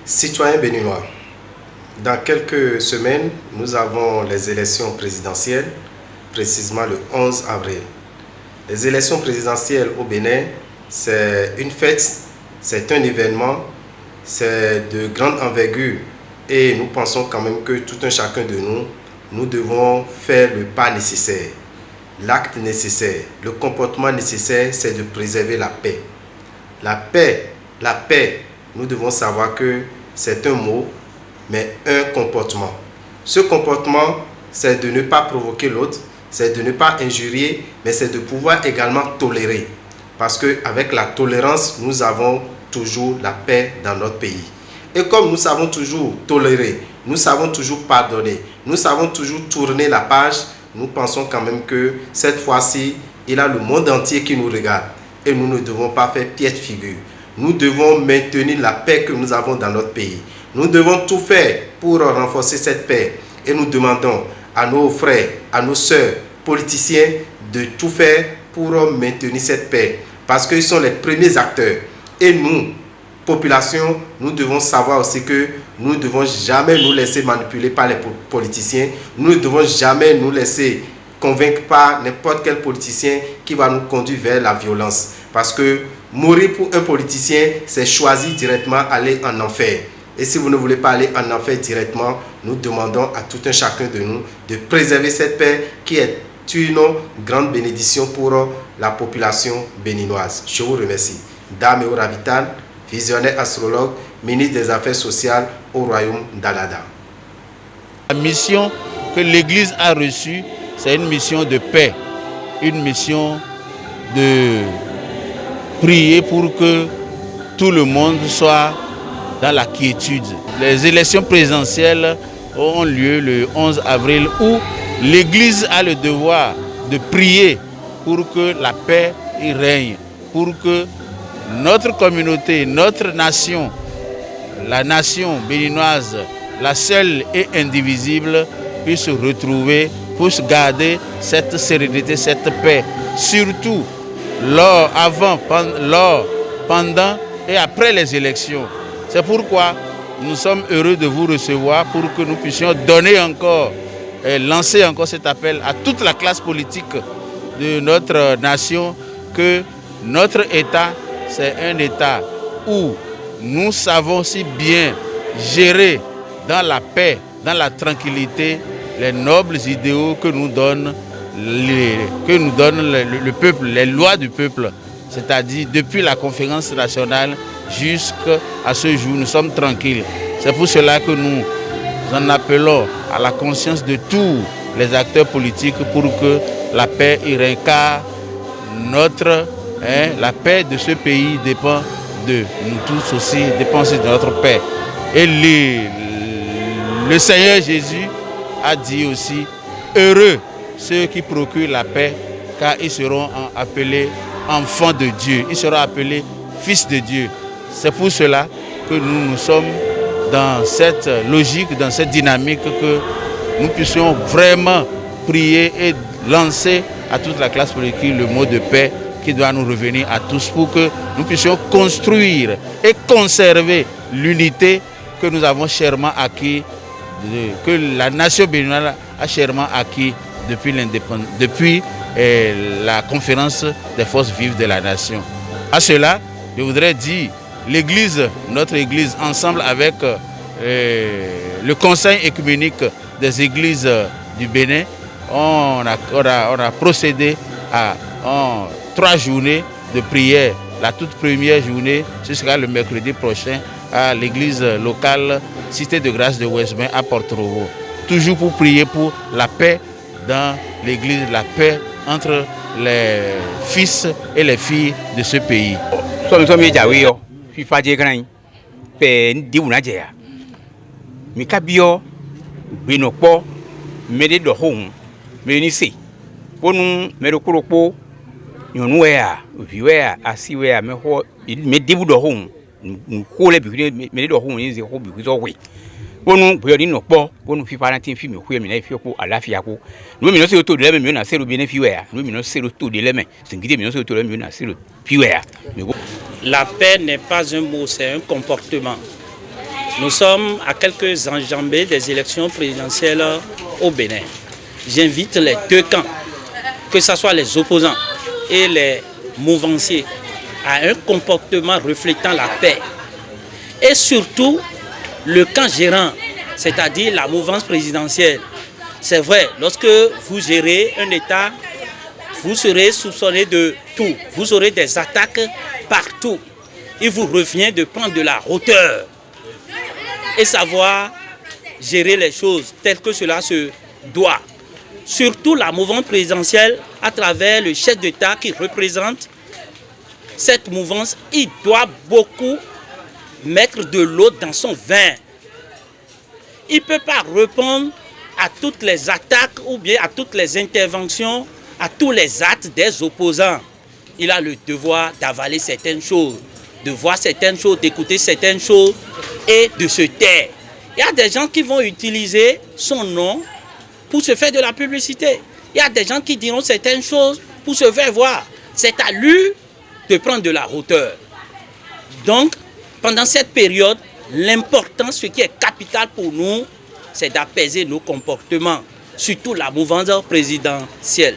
Citoyens béninois, dans quelques semaines, nous avons les élections présidentielles, précisément le 11 avril. Les élections présidentielles au Bénin, c'est une fête, c'est un événement, c'est de grande envergure et nous pensons quand même que tout un chacun de nous devons faire le pas nécessaire, l'acte nécessaire, le comportement nécessaire, c'est de préserver la paix. La paix, nous devons savoir que c'est un mot, mais un comportement. Ce comportement, c'est de ne pas provoquer l'autre, c'est de ne pas injurier, mais c'est de pouvoir également tolérer. Parce qu'avec la tolérance, nous avons toujours la paix dans notre pays. Et comme nous savons toujours tolérer, nous savons toujours pardonner, nous savons toujours tourner la page, nous pensons quand même que cette fois-ci, il y a le monde entier qui nous regarde. Et nous ne devons pas faire piètre figure. Nous devons maintenir la paix que nous avons dans notre pays. Nous devons tout faire pour renforcer cette paix. Et nous demandons à nos frères, à nos sœurs politiciens de tout faire pour maintenir cette paix. Parce qu'ils sont les premiers acteurs. Et nous, population, nous devons savoir aussi que nous ne devons jamais nous laisser manipuler par les politiciens. Nous ne devons jamais nous laisser convaincre par n'importe quel politicien qui va nous conduire vers la violence. Parce que mourir pour un politicien, c'est choisir directement aller en enfer. Et si vous ne voulez pas aller en enfer directement, nous demandons à tout un chacun de nous de préserver cette paix qui est une grande bénédiction pour la population béninoise. Je vous remercie. Dame Eura Vital, visionnaire astrologue, ministre des Affaires sociales au Royaume d'Alada. La mission que l'Église a reçue, c'est une mission de paix, une mission de prier pour que tout le monde soit dans la quiétude. Les élections présidentielles auront lieu le 11 avril où l'Église a le devoir de prier pour que la paix y règne, pour que notre communauté, notre nation, la nation béninoise, la seule et indivisible, puisse se retrouver, puisse garder cette sérénité, cette paix, surtout lors, pendant et après les élections. C'est pourquoi nous sommes heureux de vous recevoir pour que nous puissions donner encore, lancer encore cet appel à toute la classe politique de notre nation que notre État, c'est un État où nous savons si bien gérer dans la paix, dans la tranquillité, les nobles idéaux que nous donne le peuple, les lois du peuple. C'est-à-dire depuis la conférence nationale jusqu'à ce jour, nous sommes tranquilles. C'est pour cela que nous en appelons à la conscience de tous les acteurs politiques pour que la paix y règne, car la paix de ce pays dépend de nous tous aussi, dépend aussi de notre paix. Et le Seigneur Jésus a dit aussi, heureux ceux qui procurent la paix, car ils seront appelés enfants de Dieu, ils seront appelés fils de Dieu. C'est pour cela que nous sommes dans cette logique, dans cette dynamique, que nous puissions vraiment prier et lancer à toute la classe politique le mot de paix qui doit nous revenir à tous pour que nous puissions construire et conserver l'unité que nous avons chèrement acquis, que la nation béninoise a chèrement acquis depuis la conférence des forces vives de la nation. À cela, je voudrais dire, l'Église, notre Église, ensemble avec le Conseil écuménique des Églises du Bénin, on a procédé à 3 journées de prière. La toute première journée, ce sera le mercredi prochain à l'église locale Cité de Grâce de Westmain à Porto-Novo. Toujours pour prier pour la paix dans l'église, la paix entre les fils et les filles de ce pays. Nyɔnuwea, viwea, asiwea, me debu dɔ home, nuko le biku me dɔ home ni ze ho biku zo we. Wonu boyo ni no po, wonu fi para tin fi me hu me na fi ko alafia ko. No mi no se to de le me na se ro bi na fiwea, no mi no se ro to de le me, singide mi no se to le me na se ro fiwea. La paix n'est pas un mot, c'est un comportement. Nous sommes à quelques enjambées des élections présidentielles au Bénin. J'invite les deux camps, que ce soit les opposants et les mouvanciers, à un comportement reflétant la paix. Et surtout, le camp gérant, c'est-à-dire la mouvance présidentielle. C'est vrai, lorsque vous gérez un État, vous serez soupçonné de tout. Vous aurez des attaques partout. Il vous revient de prendre de la hauteur et savoir gérer les choses telles que cela se doit. Surtout la mouvance présidentielle, à travers le chef d'État qui représente cette mouvance, il doit beaucoup mettre de l'eau dans son vin. Il ne peut pas répondre à toutes les attaques ou bien à toutes les interventions, à tous les actes des opposants. Il a le devoir d'avaler certaines choses, de voir certaines choses, d'écouter certaines choses et de se taire. Il y a des gens qui vont utiliser son nom pour se faire de la publicité. Il y a des gens qui diront certaines choses pour se faire voir. C'est à lui de prendre de la hauteur. Donc, pendant cette période, l'important, ce qui est capital pour nous, c'est d'apaiser nos comportements, surtout la mouvance présidentielle.